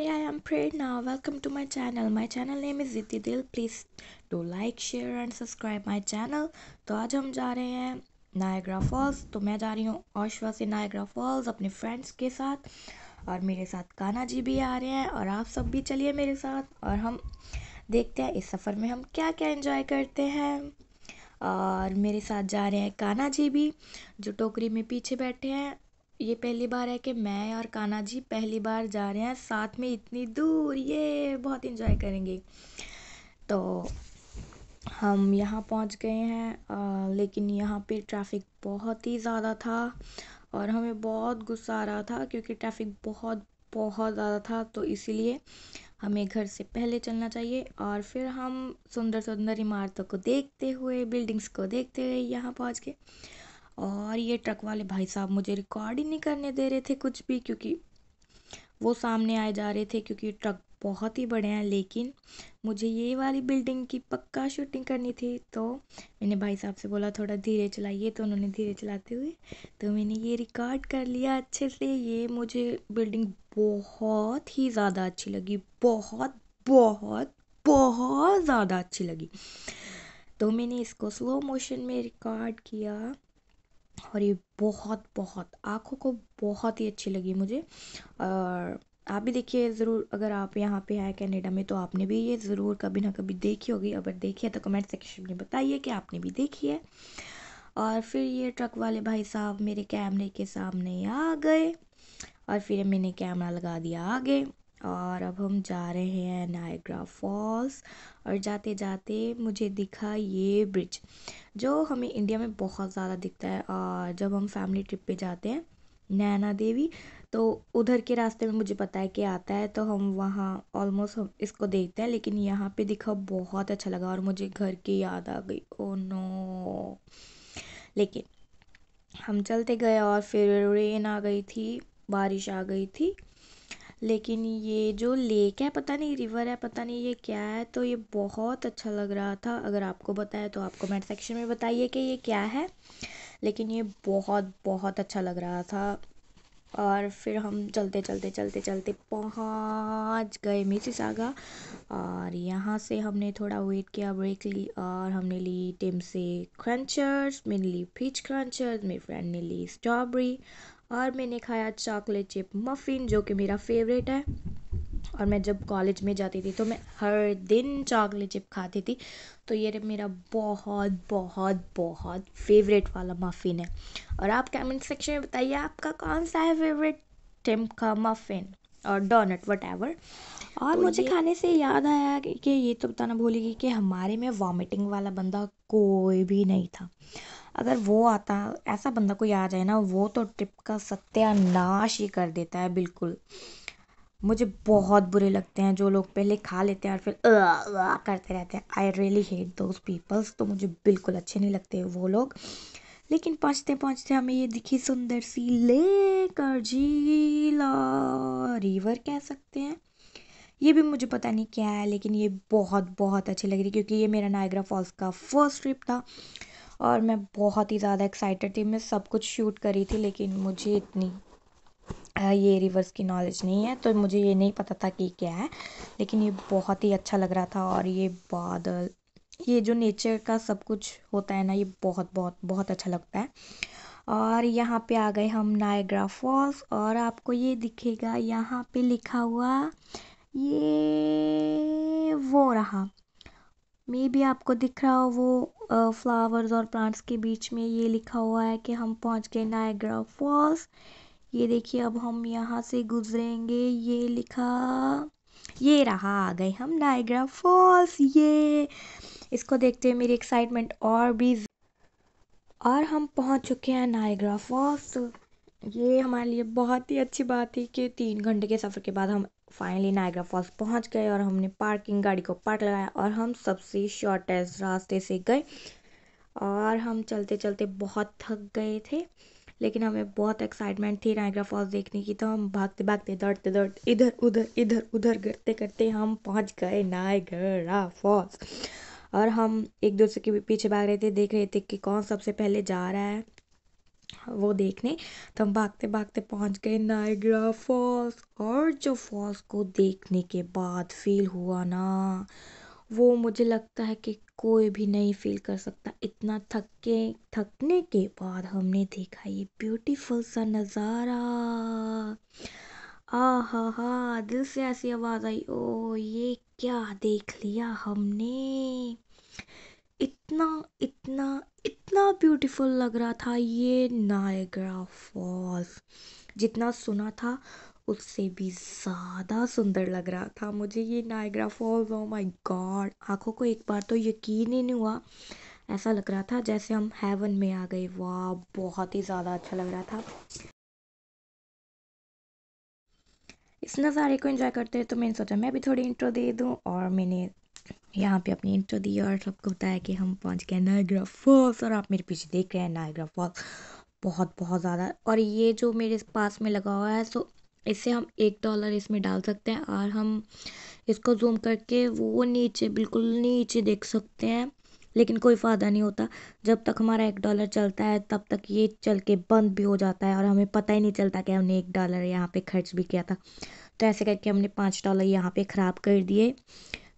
I am Prerna. Welcome to my channel. My channel name is Ziti Dil. Please do like, share and subscribe my channel. तो आज हम जा रहे हैं Niagara false. तो मैं जा रही हूँ ओशवा से नायग्रा फॉल्स अपने फ्रेंड्स के साथ, और मेरे साथ कान्हा जी भी आ रहे हैं, और आप सब भी चलिए मेरे साथ और हम देखते हैं इस सफ़र में हम क्या क्या एंजॉय करते हैं। और मेरे साथ जा रहे हैं कान्हा जी भी, जो टोकरी में पीछे बैठे हैं। ये पहली बार है कि मैं और कान्हा जी पहली बार जा रहे हैं साथ में इतनी दूर, ये बहुत इंजॉय करेंगे। तो हम यहाँ पहुँच गए हैं, लेकिन यहाँ पे ट्रैफिक बहुत ही ज़्यादा था और हमें बहुत गुस्सा आ रहा था क्योंकि ट्रैफिक बहुत बहुत ज़्यादा था। तो इसीलिए हमें घर से पहले चलना चाहिए और फिर हम सुंदर सुंदर इमारतों को देखते हुए, बिल्डिंग्स को देखते हुए यहाँ पहुँच गए। और ये ट्रक वाले भाई साहब मुझे रिकॉर्ड ही नहीं करने दे रहे थे कुछ भी, क्योंकि वो सामने आए जा रहे थे क्योंकि ट्रक बहुत ही बड़े हैं। लेकिन मुझे ये वाली बिल्डिंग की पक्का शूटिंग करनी थी, तो मैंने भाई साहब से बोला थोड़ा धीरे चलाइए, तो उन्होंने धीरे चलाते हुए तो मैंने ये रिकॉर्ड कर लिया अच्छे से। ये मुझे बिल्डिंग बहुत ही ज़्यादा अच्छी लगी, बहुत बहुत बहुत ज़्यादा अच्छी लगी। तो मैंने इसको स्लो मोशन में रिकॉर्ड किया और ये बहुत बहुत आँखों को बहुत ही अच्छी लगी मुझे। और आप भी देखिए ज़रूर, अगर आप यहाँ पे हैं कनाडा में तो आपने भी ये ज़रूर कभी ना कभी देखी होगी। अगर देखी है तो कमेंट सेक्शन में बताइए कि आपने भी देखी है। और फिर ये ट्रक वाले भाई साहब मेरे कैमरे के सामने आ गए और फिर मैंने कैमरा लगा दिया आगे, और अब हम जा रहे हैं नायग्रा फॉल्स। और जाते जाते मुझे दिखा ये ब्रिज, जो हमें इंडिया में बहुत ज़्यादा दिखता है। और जब हम फैमिली ट्रिप पे जाते हैं नैना देवी, तो उधर के रास्ते में मुझे पता है कि आता है, तो हम वहाँ ऑलमोस्ट हम इसको देखते हैं। लेकिन यहाँ पे दिखा बहुत अच्छा लगा और मुझे घर की याद आ गई। Oh no. लेकिन हम चलते गए और फिर रेन आ गई थी, बारिश आ गई थी। लेकिन ये जो लेक है, पता नहीं रिवर है, पता नहीं ये क्या है, तो ये बहुत अच्छा लग रहा था। अगर आपको पता है तो आप कमेंट सेक्शन में बताइए कि ये क्या है। लेकिन ये बहुत बहुत अच्छा लग रहा था। और फिर हम चलते चलते चलते चलते पहुंच गए मिसिसागा। और यहाँ से हमने थोड़ा वेट किया, ब्रेक ली, और हमने ली टिम से क्रंचर्स, मैंने ली पीच क्रंचर्स, मेरी फ्रेंड ने ली स्ट्रॉबेरी, और मैंने खाया चॉकलेट चिप मफ़िन जो कि मेरा फेवरेट है। और मैं जब कॉलेज में जाती थी तो मैं हर दिन चॉकलेट चिप खाती थी। तो ये मेरा बहुत बहुत बहुत फेवरेट वाला मफ़िन है। और आप कमेंट सेक्शन में बताइए आपका कौन सा है फेवरेट, टिम का मफ़िन और डोनट वट। और तो मुझे ये खाने से याद आया कि ये तो बताना भूलेगी कि हमारे में वॉमिटिंग वाला बंदा कोई भी नहीं था। अगर वो आता, ऐसा बंदा कोई आ जाए ना, वो तो ट्रिप का सत्यानाश ही कर देता है बिल्कुल। मुझे बहुत बुरे लगते हैं जो लोग पहले खा लेते हैं और फिर करते रहते हैं। I really hate those peoples. तो मुझे बिल्कुल अच्छे नहीं लगते वो लोग। लेकिन पहुँचते पहुँचते हमें ये दिखी सुंदर सी लेक और झील, रिवर कह सकते हैं। ये भी मुझे पता नहीं क्या है, लेकिन ये बहुत बहुत अच्छी लग रही क्योंकि ये मेरा नायग्रा फॉल्स का फर्स्ट ट्रिप था और मैं बहुत ही ज़्यादा एक्साइटेड थी। मैं सब कुछ शूट करी थी, लेकिन मुझे इतनी ये रिवर्स की नॉलेज नहीं है, तो मुझे ये नहीं पता था कि क्या है। लेकिन ये बहुत ही अच्छा लग रहा था। और ये बादल, ये जो नेचर का सब कुछ होता है ना, ये बहुत बहुत बहुत अच्छा लगता है। और यहाँ पे आ गए हम नायग्रा फॉल्स, और आपको ये दिखेगा यहाँ पे लिखा हुआ, ये वो रहा। मे भी आपको दिख रहा हो वो फ्लावर्स और प्लांट्स के बीच में ये लिखा हुआ है कि हम पहुँच गए नायग्रा फॉल्स। ये देखिए अब हम यहाँ से गुजरेंगे, ये लिखा, ये रहा, आ गए हम नायग्रा फॉल्स। ये इसको देखते हुए मेरी एक्साइटमेंट और भी, और हम पहुँच चुके हैं नायग्रा फॉल्स। ये हमारे लिए बहुत ही अच्छी बात थी कि 3 घंटे के सफ़र के बाद हम फाइनली नायग्रा फॉल्स पहुँच गए, और हमने पार्किंग गाड़ी को पार्क लगाया और हम सबसे शॉर्टेस्ट रास्ते से गए। और हम चलते चलते बहुत थक गए थे, लेकिन हमें बहुत एक्साइटमेंट थी नायग्रा फॉल्स देखने की। तो हम भागते भागते दौड़ते दौड़ते इधर उधर करते करते हम पहुंच गए नायग्रा फॉल्स। और हम एक दूसरे के पीछे भाग रहे थे, देख रहे थे कि कौन सबसे पहले जा रहा है। वो देखने। तो हम भागते भागते पहुंच गए नायग्रा फॉल्स, और जो फॉल्स को देखने के बाद फील हुआ ना, वो मुझे लगता है कि कोई भी नहीं फील कर सकता। इतना थकने के बाद हमने देखा ये ब्यूटीफुल सा नज़ारा। आ हा हा, दिल से ऐसी आवाज आई, ओ ये क्या देख लिया हमने। इतना इतना इतना ब्यूटीफुल लग रहा था ये नायग्रा फॉल्स। जितना सुना था उससे भी ज़्यादा सुंदर लग रहा था मुझे ये Niagara false. Oh my God, आंखों को एक बार तो यकीन ही नहीं हुआ। ऐसा लग रहा था जैसे हम हेवन में आ गए। वाह, बहुत ही ज़्यादा अच्छा लग रहा था। इस नज़ारे को एंजॉय करते हैं तो मैंने सोचा मैं भी थोड़ी इंट्रो दे दूं, और मैंने यहाँ पे अपनी इंट्रो दी और सबको बताया कि हम पहुँच गए नायग्रा फॉल्स। और आप मेरे पीछे देख रहे हैं नायग्रा फॉल्स, बहुत बहुत ज़्यादा। और ये जो मेरे पास में लगा हुआ है, सो इससे हम $1 इसमें डाल सकते हैं, और हम इसको जूम करके वो नीचे, बिल्कुल नीचे देख सकते हैं। लेकिन कोई फ़ायदा नहीं होता, जब तक हमारा $1 चलता है तब तक ये चल के बंद भी हो जाता है, और हमें पता ही नहीं चलता कि हमने $1 यहाँ पे खर्च भी किया था। तो ऐसे करके हमने $5 यहाँ पे ख़राब कर दिए।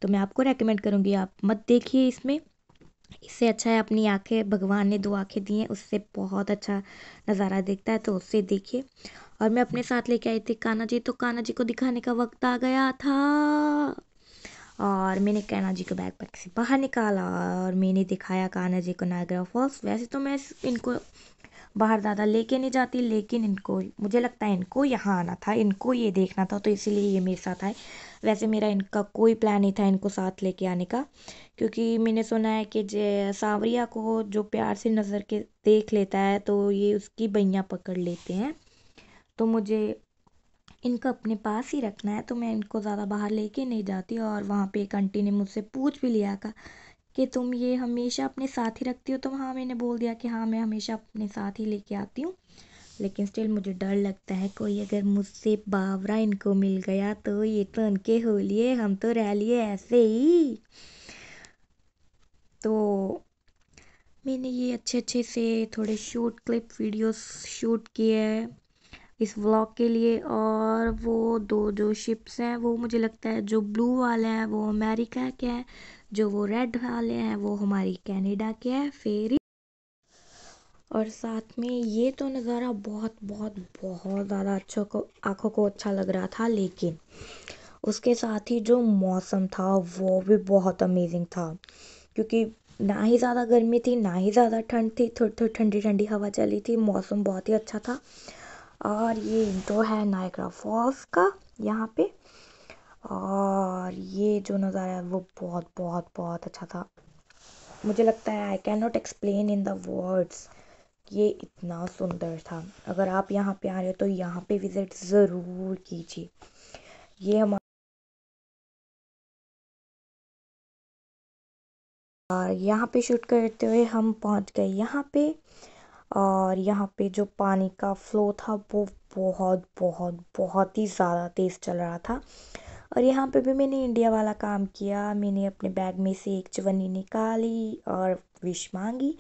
तो मैं आपको रेकमेंड करूँगी आप मत देखिए इसमें। इससे अच्छा है अपनी आंखें, भगवान ने 2 आंखें दी हैं, उससे बहुत अच्छा नज़ारा दिखता है, तो उससे देखिए। और मैं अपने साथ लेके आई थी कान्हा जी, तो कान्हा जी को दिखाने का वक्त आ गया था, और मैंने कान्हा जी को बैकपैक से बाहर निकाला और मैंने दिखाया कान्हा जी को नायग्रा फॉल्स। वैसे तो मैं इनको बाहर ज़्यादा लेके नहीं जाती, लेकिन इनको, मुझे लगता है इनको यहाँ आना था, इनको ये देखना था, तो इसीलिए ये मेरे साथ आए। वैसे मेरा इनका कोई प्लान नहीं था इनको साथ लेके आने का, क्योंकि मैंने सुना है कि जे सांवरिया को जो प्यार से नज़र के देख लेता है तो ये उसकी बइयाँ पकड़ लेते हैं। तो मुझे इनको अपने पास ही रखना है, तो मैं इनको ज़्यादा बाहर लेके नहीं जाती। और वहाँ पे एक आंटी ने मुझसे पूछ भी लिया का कि तुम ये हमेशा अपने साथ ही रखती हो, तो हाँ, मैंने बोल दिया कि हाँ, मैं हमेशा अपने साथ ही लेके आती हूँ। लेकिन स्टिल मुझे डर लगता है कोई अगर मुझसे बावरा इनको मिल गया तो ये तो उनके हो लिए, हम तो रह लिए ऐसे ही। तो मैंने ये अच्छे अच्छे से थोड़े शूट क्लिप वीडियोस शूट किए हैं इस व्लॉग के लिए। और वो दो जो शिप्स हैं, वो मुझे लगता है जो ब्लू वाले हैं वो अमेरिका के हैं, जो वो रेड वाले हैं वो हमारी कनाडा के हैं फेरी। और साथ में ये तो नज़ारा बहुत बहुत बहुत ज़्यादा अच्छा को आँखों को अच्छा लग रहा था, लेकिन उसके साथ ही जो मौसम था वो भी बहुत अमेजिंग था, क्योंकि ना ही ज़्यादा गर्मी थी ना ही ज़्यादा ठंड थी, थोड़ी थोड़ी ठंडी ठंडी हवा चली थी, मौसम बहुत ही अच्छा था। और ये जो है नायग्रा फॉल्स का यहाँ पे, और ये जो नज़ारा है वो बहुत बहुत बहुत अच्छा था। मुझे लगता है I can not explain in the words, ये इतना सुंदर था। अगर आप यहाँ पे आ रहे हो तो यहाँ पे विज़िट ज़रूर कीजिए। ये हमारा यहाँ पे शूट करते हुए हम पहुँच गए यहाँ पे, और यहाँ पे जो पानी का फ्लो था वो बहुत बहुत बहुत ही ज़्यादा तेज़ चल रहा था। और यहाँ पे भी मैंने इंडिया वाला काम किया, मैंने अपने बैग में से एक चवन्नी निकाली और विश मांगी,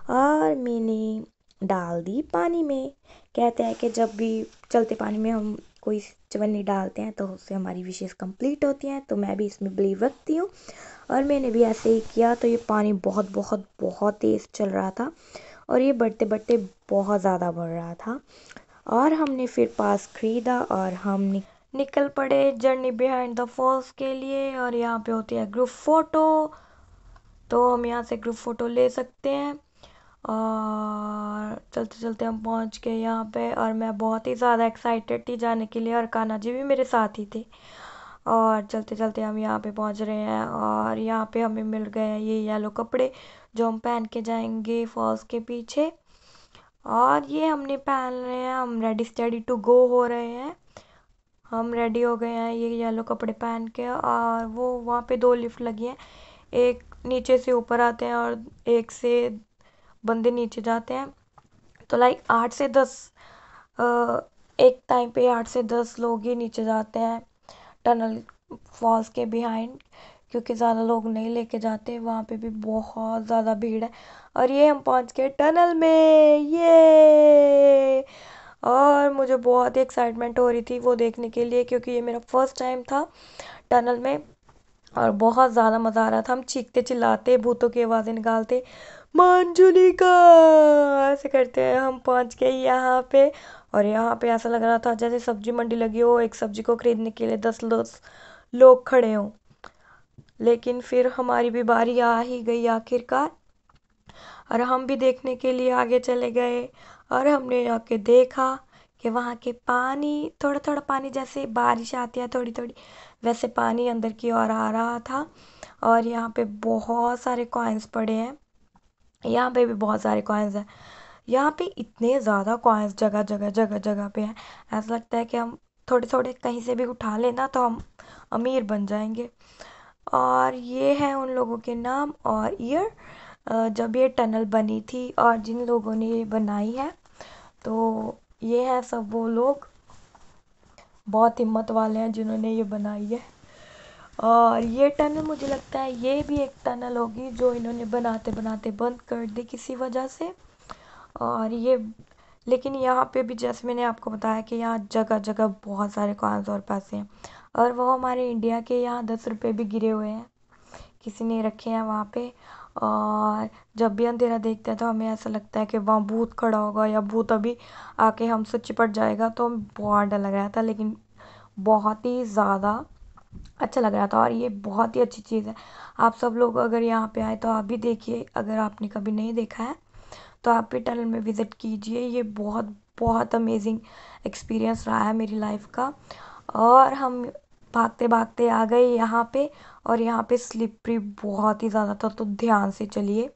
और मैंने डाल दी पानी में। कहते हैं कि जब भी चलते पानी में हम कोई चवन्नी डालते हैं तो उससे हमारी विशेष कंप्लीट होती हैं, तो मैं भी इसमें बिलीव रखती हूँ। और मैंने भी ऐसे ही किया। तो ये पानी बहुत बहुत बहुत तेज़ चल रहा था, और ये बढ़ते बढ़ते बहुत ज़्यादा बढ़ रहा था। और हमने फिर पास खरीदा और हम निकल पड़े जर्नी बिहाइंड द फॉल्स के लिए। और यहाँ पे होती है ग्रुप फ़ोटो, तो हम यहाँ से ग्रुप फ़ोटो ले सकते हैं। और चलते चलते हम पहुँच गए यहाँ पे, और मैं बहुत ही ज़्यादा एक्साइटेड थी जाने के लिए, और कान्हा जी भी मेरे साथ ही थे। और चलते चलते हम यहाँ पे पहुँच रहे हैं, और यहाँ पे हमें मिल गए हैं ये येलो कपड़े जो हम पहन के जाएंगे फॉल्स के पीछे। और ये हमने पहन रहे हैं, हम रेडी स्टडी टू गो हो रहे हैं। हम रेडी हो गए हैं ये येलो कपड़े पहन के, और वो वहाँ पे 2 लिफ्ट लगी हैं, एक नीचे से ऊपर आते हैं और एक से बंदे नीचे जाते हैं। तो लाइक 8 से 10 एक टाइम पे 8 से 10 लोग ही नीचे जाते हैं टनल फॉल्स के बिहाइंड, क्योंकि ज़्यादा लोग नहीं लेके जाते, वहाँ पे भी बहुत ज़्यादा भीड़ है। और ये हम पहुँच गए टनल में, ये। और मुझे बहुत ही एक्साइटमेंट हो रही थी वो देखने के लिए, क्योंकि ये मेरा फर्स्ट टाइम था टनल में। और बहुत ज़्यादा मज़ा आ रहा था। हम चीखते चिल्लाते भूतों की आवाज़ें निकालते, मंजुलिका ऐसे करते हैं हम पहुंच गए यहाँ पे। और यहाँ पे ऐसा लग रहा था जैसे सब्जी मंडी लगी हो, एक सब्जी को खरीदने के लिए 10 लोग खड़े हों। लेकिन फिर हमारी भी बारी आ ही गई आखिरकार, और हम भी देखने के लिए आगे चले गए। और हमने आके देखा कि वहाँ के पानी, थोड़ा थोड़ा पानी, जैसे बारिश आती है थोड़ी थोड़ी, वैसे पानी अंदर की ओर आ रहा था। और यहाँ पे बहुत सारे कॉइन्स पड़े हैं, यहाँ पे भी बहुत सारे कॉइन्स हैं। यहाँ पे इतने ज़्यादा कॉइन्स जगह जगह जगह जगह पे हैं, ऐसा लगता है कि हम थोड़े थोड़े कहीं से भी उठा लेना तो हम अमीर बन जाएंगे। और ये है उन लोगों के नाम और ईयर जब ये टनल बनी थी और जिन लोगों ने ये बनाई है। तो ये है सब वो लोग, बहुत हिम्मत वाले हैं जिन्होंने ये बनाई है। और ये टनल मुझे लगता है ये भी एक टनल होगी जो इन्होंने बनाते बनाते बंद कर दी किसी वजह से। और ये, लेकिन यहाँ पे भी जैसे मैंने आपको बताया कि यहाँ जगह जगह बहुत सारे कॉइन्स और पैसे हैं। और वो हमारे इंडिया के यहाँ 10 रुपये भी गिरे हुए हैं, किसी ने रखे हैं वहाँ पे। और जब भी अंधेरा देखते हैं तो हमें ऐसा लगता है कि वहाँ भूत खड़ा होगा या भूत अभी आके हमसे चिपट जाएगा, तो हमें बहुत डर लग रहा था। लेकिन बहुत ही ज़्यादा अच्छा लग रहा था, और ये बहुत ही अच्छी चीज़ है। आप सब लोग अगर यहाँ पे आए तो आप भी देखिए, अगर आपने कभी नहीं देखा है तो आप भी टनल में विज़िट कीजिए। ये बहुत बहुत अमेजिंग एक्सपीरियंस रहा है मेरी लाइफ का। और हम भागते भागते आ गए यहाँ पे, और यहाँ पे स्लिपरी बहुत ही ज़्यादा था, तो ध्यान से चलिए,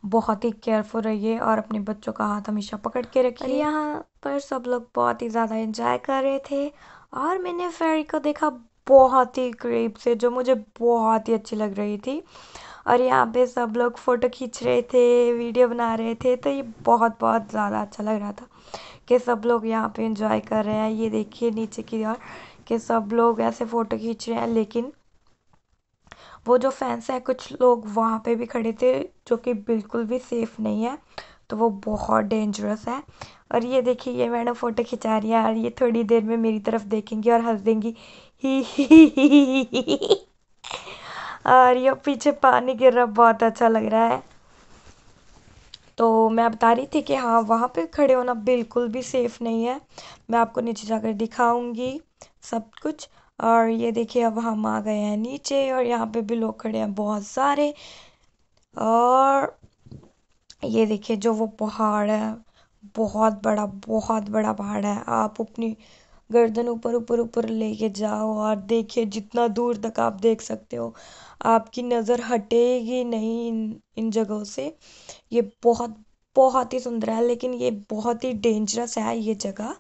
बहुत ही केयरफुल रहिए, और अपने बच्चों का हाथ हमेशा पकड़ के रखिए। और यहाँ पर सब लोग बहुत ही ज़्यादा एंजॉय कर रहे थे, और मैंने फेरी को देखा बहुत ही करीब से, जो मुझे बहुत ही अच्छी लग रही थी। और यहाँ पे सब लोग फ़ोटो खींच रहे थे, वीडियो बना रहे थे, तो ये बहुत बहुत ज़्यादा अच्छा लग रहा था कि सब लोग यहाँ पे एंजॉय कर रहे हैं। ये देखिए नीचे की ओर कि सब लोग ऐसे फ़ोटो खींच रहे हैं, लेकिन वो जो फैंस है, कुछ लोग वहाँ पे भी खड़े थे जो कि बिल्कुल भी सेफ़ नहीं है, तो वो बहुत डेंजरस है। और ये देखिए ये मैडम फ़ोटो खिंचा रही है, और ये थोड़ी देर में मेरी तरफ देखेंगी और हंस देंगी, ही। और ये पीछे पानी गिर रहा, बहुत अच्छा लग रहा है। तो मैं बता रही थी कि हाँ, वहाँ पे खड़े होना बिल्कुल भी सेफ़ नहीं है। मैं आपको नीचे जाकर दिखाऊंगी सब कुछ। और ये देखिए अब हम आ गए हैं नीचे, और यहाँ पे भी लोग खड़े हैं बहुत सारे। और ये देखिए जो वो पहाड़ है, बहुत बड़ा पहाड़ है। आप अपनी गर्दन ऊपर ऊपर ऊपर लेके जाओ और देखिए जितना दूर तक आप देख सकते हो, आपकी नज़र हटेगी नहीं इन जगहों से। ये बहुत बहुत ही सुंदर है, लेकिन ये बहुत ही डेंजरस है ये जगह,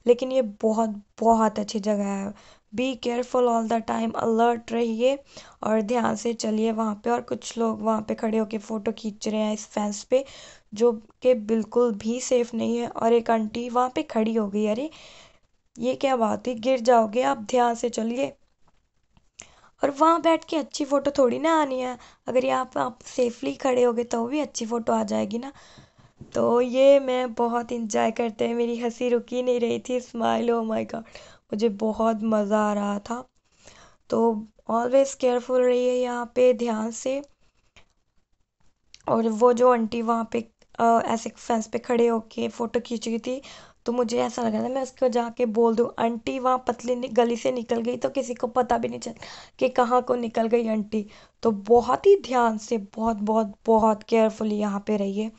लेकिन ये बहुत बहुत अच्छी जगह है। Be careful all the time, alert रहिए और ध्यान से चलिए वहाँ पे। और कुछ लोग वहाँ पे खड़े होके फ़ोटो खींच रहे हैं इस फेंस पे, जो कि बिल्कुल भी सेफ़ नहीं है। और एक आंटी वहाँ पे खड़ी हो गई, अरे ये क्या बात है, गिर जाओगे आप, ध्यान से चलिए। और वहाँ बैठ के अच्छी फ़ोटो थोड़ी ना आनी है, अगर यहाँ पे आप सेफली खड़े होगे तो भी अच्छी फ़ोटो आ जाएगी ना। तो ये मैं बहुत इंजॉय करते हैं, मेरी हंसी रुकी नहीं रही थी, स्माइल, ओ माय गॉड, मुझे बहुत मज़ा आ रहा था। तो ऑलवेज केयरफुल रहिए यहाँ पे, ध्यान से। और वो जो आंटी वहाँ पे ऐसे फेंस पे खड़े होके फ़ोटो खींच रही थी, तो मुझे ऐसा लगा था मैं उसको जाके बोल दूँ, आंटी वहाँ पतली गली से निकल गई, तो किसी को पता भी नहीं चल कि कहाँ को निकल गई आंटी। तो बहुत ही ध्यान से, बहुत बहुत बहुत केयरफुली यहाँ पे रहिए,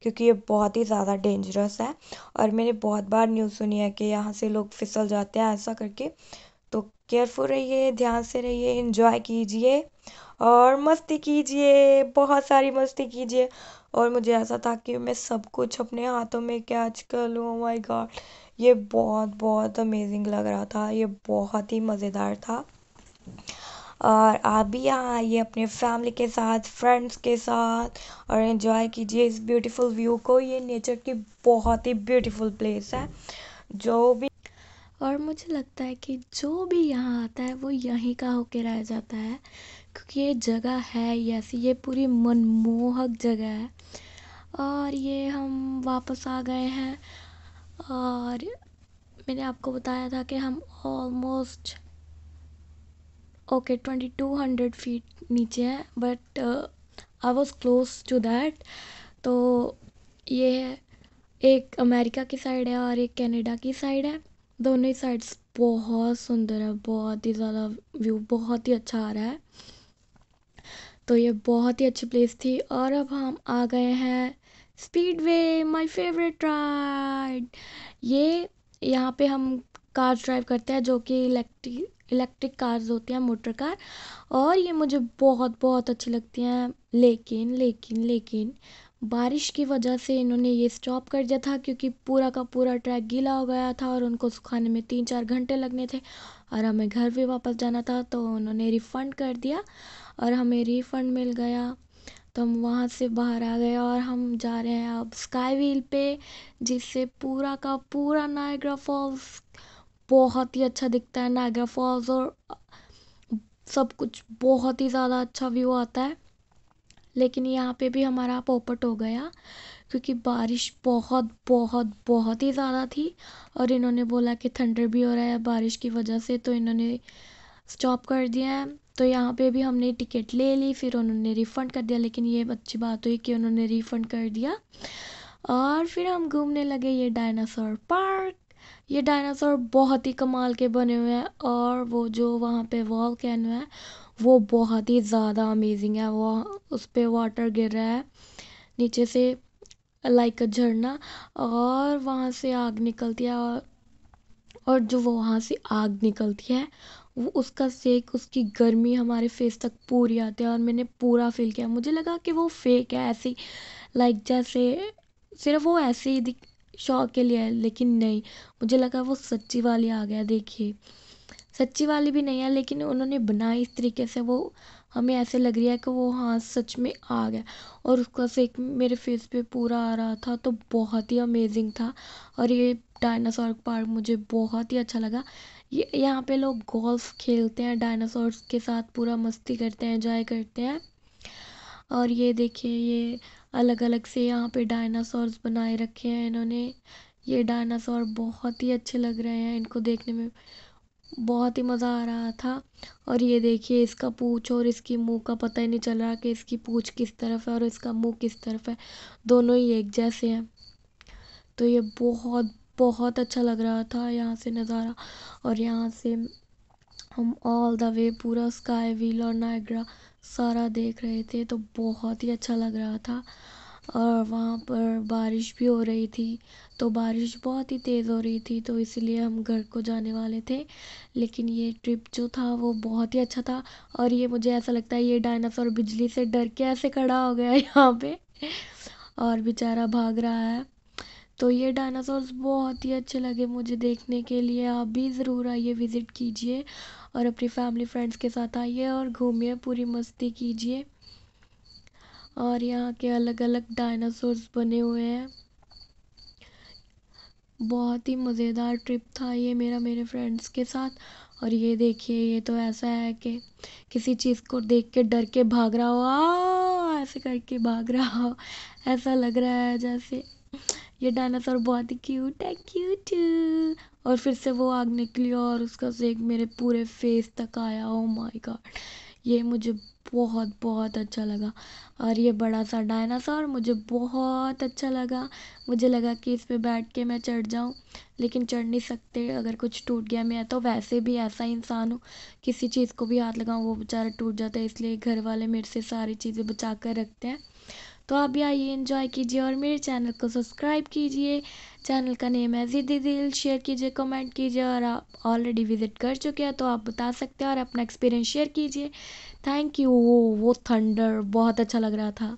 क्योंकि ये बहुत ही ज़्यादा डेंजरस है। और मैंने बहुत बार न्यूज़ सुनी है कि यहाँ से लोग फिसल जाते हैं ऐसा करके। तो केयरफुल रहिए, ध्यान से रहिए, एंजॉय कीजिए और मस्ती कीजिए, बहुत सारी मस्ती कीजिए। और मुझे ऐसा था कि मैं सब कुछ अपने हाथों में कैच कर लूँ, ओह माय गॉड, ये बहुत बहुत अमेजिंग लग रहा था, ये बहुत ही मज़ेदार था। और आप भी यहाँ आइए अपने फैमिली के साथ, फ्रेंड्स के साथ, और एंजॉय कीजिए इस ब्यूटीफुल व्यू को। ये नेचर की बहुत ही ब्यूटीफुल प्लेस है, जो भी। और मुझे लगता है कि जो भी यहाँ आता है वो यहीं का होके रह जाता है, क्योंकि ये जगह है ही ऐसी, ये पूरी मनमोहक जगह है। और ये हम वापस आ गए हैं, और मैंने आपको बताया था कि हम ऑलमोस्ट 2200 फीट नीचे हैं, but I was close to that. तो ये एक अमेरिका की साइड है और एक कनाडा की साइड है। दोनों ही साइड्स बहुत सुंदर है, बहुत ही ज़्यादा व्यू बहुत ही अच्छा आ रहा है। तो ये बहुत ही अच्छी प्लेस थी। और अब हम आ गए हैं स्पीडवे, माय फेवरेट राइड। ये यहाँ पे हम कार्स ड्राइव करते हैं, जो कि इलेक्ट्रिक कार्स होती हैं, मोटर कार। और ये मुझे बहुत बहुत अच्छी लगती हैं, लेकिन लेकिन लेकिन बारिश की वजह से इन्होंने ये स्टॉप कर दिया था, क्योंकि पूरा का पूरा ट्रैक गीला हो गया था और उनको सुखाने में 3-4 घंटे लगने थे, और हमें घर भी वापस जाना था। तो उन्होंने रिफ़ंड कर दिया और हमें रिफ़ंड मिल गया। तो हम वहाँ से बाहर आ गए और हम जा रहे हैं अब स्काई व्हील पे, जिससे पूरा का पूरा नायग्रा फॉल्स बहुत ही अच्छा दिखता है। नायग्रा फॉल्स और सब कुछ बहुत ही ज़्यादा अच्छा व्यू आता है। लेकिन यहाँ पे भी हमारा पोपट हो गया, क्योंकि बारिश बहुत बहुत बहुत ही ज़्यादा थी, और इन्होंने बोला कि थंडर भी हो रहा है बारिश की वजह से, तो इन्होंने स्टॉप कर दिया है। तो यहाँ पे भी हमने टिकट ले ली, फिर उन्होंने रिफ़ंड कर दिया। लेकिन ये अच्छी बात हुई कि उन्होंने रिफ़ंड कर दिया। और फिर हम घूमने लगे ये डायनासोर पार्क। ये डायनासोर बहुत ही कमाल के बने हुए हैं, और वो जो वहाँ पे वॉल्केनो है वो बहुत ही ज़्यादा अमेजिंग है। वो उस पे वाटर गिर रहा है नीचे से, लाइक अ झरना, और वहाँ से आग निकलती है। और जो वो वहाँ से आग निकलती है, वो उसका सेक, उसकी गर्मी हमारे फेस तक पूरी आती है, और मैंने पूरा फील किया। मुझे लगा कि वो फेक है ऐसी, लाइक जैसे सिर्फ वो ऐसे ही दिख शौ के लिए है, लेकिन नहीं, मुझे लगा वो सच्ची वाली आ गया। देखिए, सच्ची वाली भी नहीं है, लेकिन उन्होंने बनाई इस तरीके से, वो हमें ऐसे लग रही है कि वो हाँ सच में आ गया। और उसका सेक मेरे फेस पे पूरा आ रहा था, तो बहुत ही अमेजिंग था। और ये डायनासोर पार्क मुझे बहुत ही अच्छा लगा। ये यहाँ पे लोग गोल्फ खेलते हैं डायनासोर्स के साथ, पूरा मस्ती करते हैं, एंजॉय करते हैं। और ये देखिए, ये अलग अलग से यहाँ पे डायनासोर्स बनाए रखे हैं इन्होंने। ये डायनासोर बहुत ही अच्छे लग रहे हैं, इनको देखने में बहुत ही मज़ा आ रहा था। और ये देखिए, इसका पूँछ और इसकी मुंह का पता ही नहीं चल रहा कि इसकी पूँछ किस तरफ है और इसका मुंह किस तरफ है, दोनों ही एक जैसे हैं। तो ये बहुत बहुत अच्छा लग रहा था यहाँ से नज़ारा। और यहाँ से हम ऑल द वे पूरा स्काई व्हील और नायग्रा सारा देख रहे थे, तो बहुत ही अच्छा लग रहा था। और वहाँ पर बारिश भी हो रही थी, तो बारिश बहुत ही तेज़ हो रही थी, तो इसलिए हम घर को जाने वाले थे। लेकिन ये ट्रिप जो था वो बहुत ही अच्छा था। और ये मुझे ऐसा लगता है ये डायनासोर बिजली से डर के ऐसे खड़ा हो गया है यहाँ पे, और बेचारा भाग रहा है। तो ये डायनासोर्स बहुत ही अच्छे लगे मुझे देखने के लिए। आप भी ज़रूर आइए, विज़िट कीजिए, और अपनी फैमिली फ्रेंड्स के साथ आइए और घूमिए, पूरी मस्ती कीजिए। और यहाँ के अलग अलग डायनासोर्स बने हुए हैं। बहुत ही मज़ेदार ट्रिप था ये मेरा, मेरे फ्रेंड्स के साथ। और ये देखिए, ये तो ऐसा है कि किसी चीज़ को देख के डर के भाग रहा हो, ऐसे करके भाग रहा हो, ऐसा लग रहा है जैसे। ये डायनासोर बहुत ही क्यूट है, क्यूट। और फिर से वो आग निकली और उसका सेक मेरे पूरे फेस तक आया। ओ माय गॉड, ये मुझे बहुत बहुत अच्छा लगा। और ये बड़ा सा डायनासोर मुझे बहुत अच्छा लगा। मुझे लगा कि इस पे बैठ के मैं चढ़ जाऊं, लेकिन चढ़ नहीं सकते, अगर कुछ टूट गया। मैं तो वैसे भी ऐसा इंसान हूँ, किसी चीज़ को भी हाथ लगाऊं वो बेचारा टूट जाता है, इसलिए घर वाले मेरे से सारी चीज़ें बचा कर रखते हैं। तो आप भी आइए, एंजॉय कीजिए और मेरे चैनल को सब्सक्राइब कीजिए। चैनल का नेम है ज़िद्दी दिल। शेयर कीजिए, कमेंट कीजिए, और आप ऑलरेडी विज़िट कर चुके हैं तो आप बता सकते हैं और अपना एक्सपीरियंस शेयर कीजिए। Thank you. वो थंडर बहुत अच्छा लग रहा था।